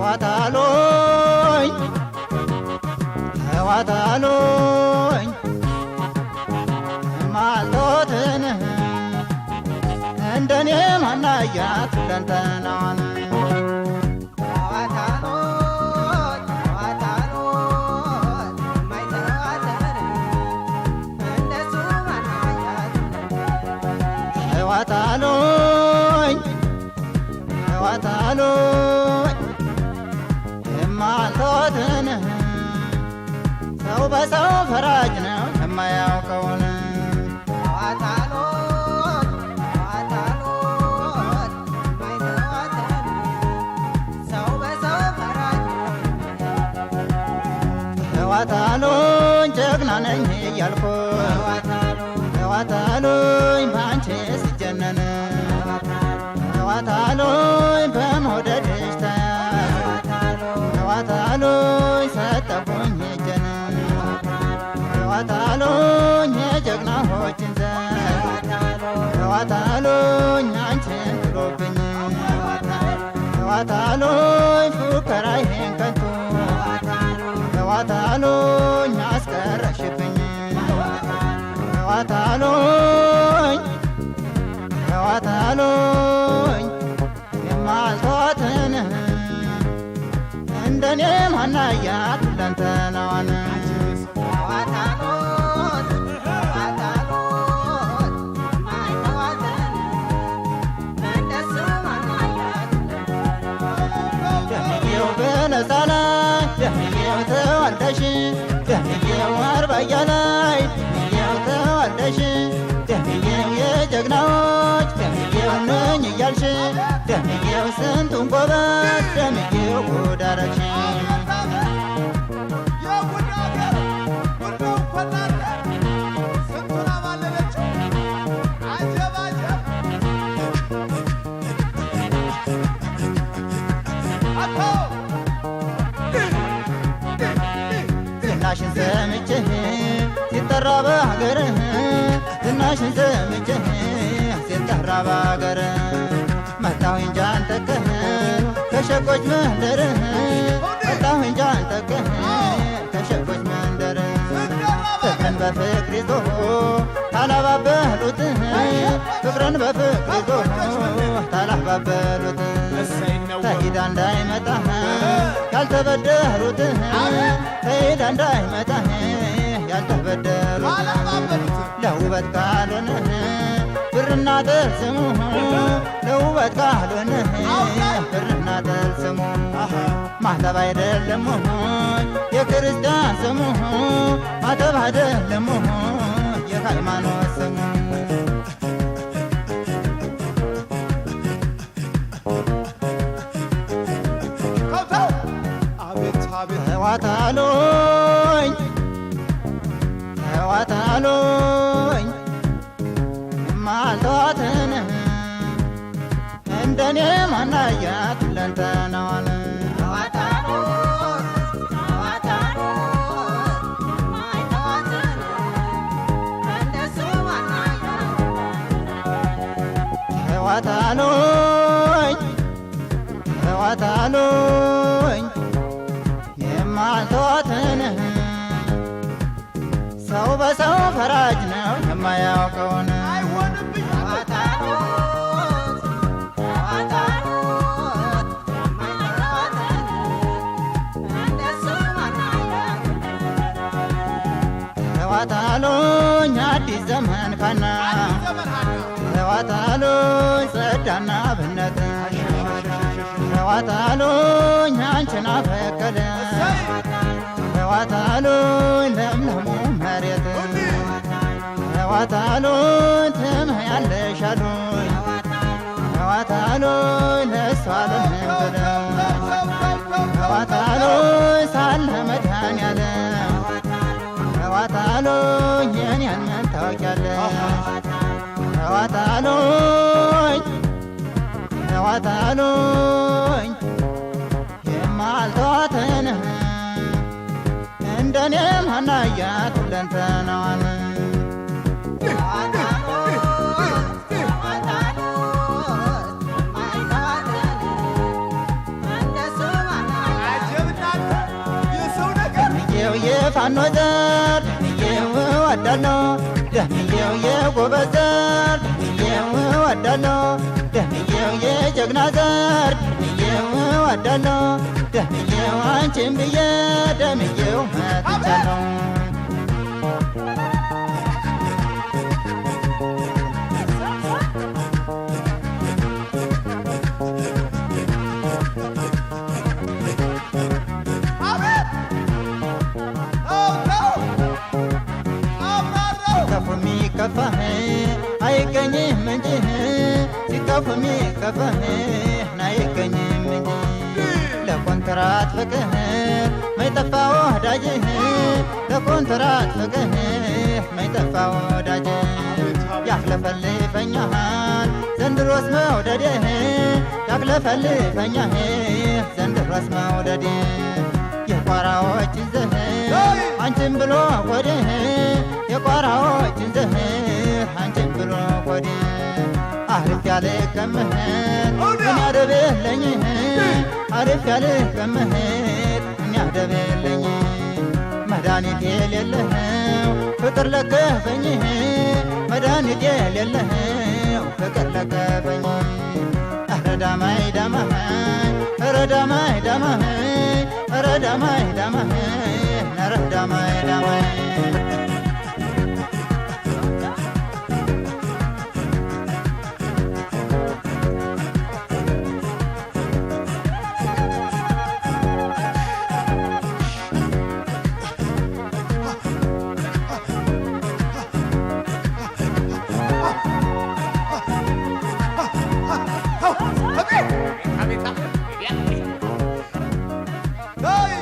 ተዋታሎኝ ተዋታሎኝ ማልቶትን እንደኔ ማናያት ለንተናዋን ተዋታሎኝ ተዋታሎኝ የማልቶትን ሰው በሰው ፈራጅ ነው የማያውቀውን ተዋታሎኝ ጀግና ነኝ እያልኩ ተዋታሎኝ ባንቺ ሲጀነን ተዋታሎኝ በመውደድሽ ተዋታሎኝ ሰጠሁኝ እጄን ተዋታሎኝ የጀግናዎችን ዘር ተዋታሎኝ አንቺን ጥሎብኝ ተዋታሎኝ ፉከራዬን ከንቱ ተዋታሎኝ አስቀረሽብኝ ተዋታሎኝ ተዋታሎኝ የማልተዋትን እንደኔ ማናያት ለንተናዋን ደምዬው በነፃ ላይ ደምዬው ተዋልደሽ ደምዬው አርባያ ላይ ደምዬው ተዋልደሽ ደምዬው የጀግናዎች ደምዬው ነኝ እያልሽ ደምዬው ስንቱን ጎበዝ ደምዬው ጉድ አረግሽ ዝናሽን ሰምቼህ ሲጠራ በሀገርህ ዝናሽን ሰምቼህ ሲጠራ በሀገርህ መጣሁኝ ጃንተከህ ከሸቆች መንደርህ መጣሁኝ ጃንተከህ ከሸቆች መንደርህ ፍቅርን በፍቅር ይዞ ታላባበሉትህ ፍቅርን በፍቅር ይዞ ታላባበሉትህ ተሂዳ እንዳይመጣህ ያልተበደሩትህ ተሂዳ እንዳይመጣህ ያልተበደሩትህ ለውበት ካልሆነህ ብርና ጥልስሙ ለውበት ካልሆነህ ብርና ጥልስሙ ማተብ አይደለም የክርስቲያን ስሙ ማተብ አይደለም የሃይማኖት ስሙ ተዋታሎኝ ተዋታሎኝ የማልተዋትን እንደኔ ማናያት ለንተናዋን ተዋታሎኝ ተዋታሎኝ የማልተዋትን ሰው በሰው ፈራጅ ነው የማያውቀውን ተዋታሎኝ አዲስ ዘመን ካና ተዋታሎኝ ጸዳና ብነት ተዋታሎኝ አንቺን አፈቀደ ተዋታሎኝ ለምለሙ መሬት ተዋታሎኝ ትምያለሽ አሉኝ ተዋታሎኝ ለእሷ ልንብለ ተዋታሎኝ ሳለ መድኃኔዓለም ተዋታሎኝ የኔን ምን ታውቂያለሽ ተዋታሎኝ ተዋታሎኝ የማልተዋትን እንደኔ ማናያት ለንተናዋን የፋኖ ዘር ደምዬው እወዳለሁ ደምዬው የጎበዝ ዘር ደምዬው እወዳለሁ ደምዬው የጀግና ዘር ደምዬው እወዳለሁ ደምዬው አንቺን ብዬ ደምዬው መጥቻለሁ ከፋህ አይገኝም እንጂ ሲከፉ የሚከፋህ አይገኝም እንጂ ለኮንትራት ፍቅህ ማይጠፋ ወዳጅህ ለኮንትራት ፍቅህ ማይጠፋ ወዳጅህ ያክለፈልፈኛል ዘንድሮስ መውደድህ ያክለፈልፈኛል ዘንድሮስ መውደድህ የቋራዎችን ዘህር አንቺን ብሎ ወድህ የቋራዎችን ዘህር አንቺን ብሎ ወድህ አሪፍ ያለ ከምህር የሚያደብለኝ አሪፍ ያለ ከምህር የሚያደብለኝ መድኃኒት የሌለኸው ፍቅር ለከፈኝ መድኃኒት የሌለኸው ፍቅር ለከፈኝ ረዳማይ ዳማይ ረዳማይ ዳማይ ረዳማይ ዳማይ ረዳማይ ዳማይ Go!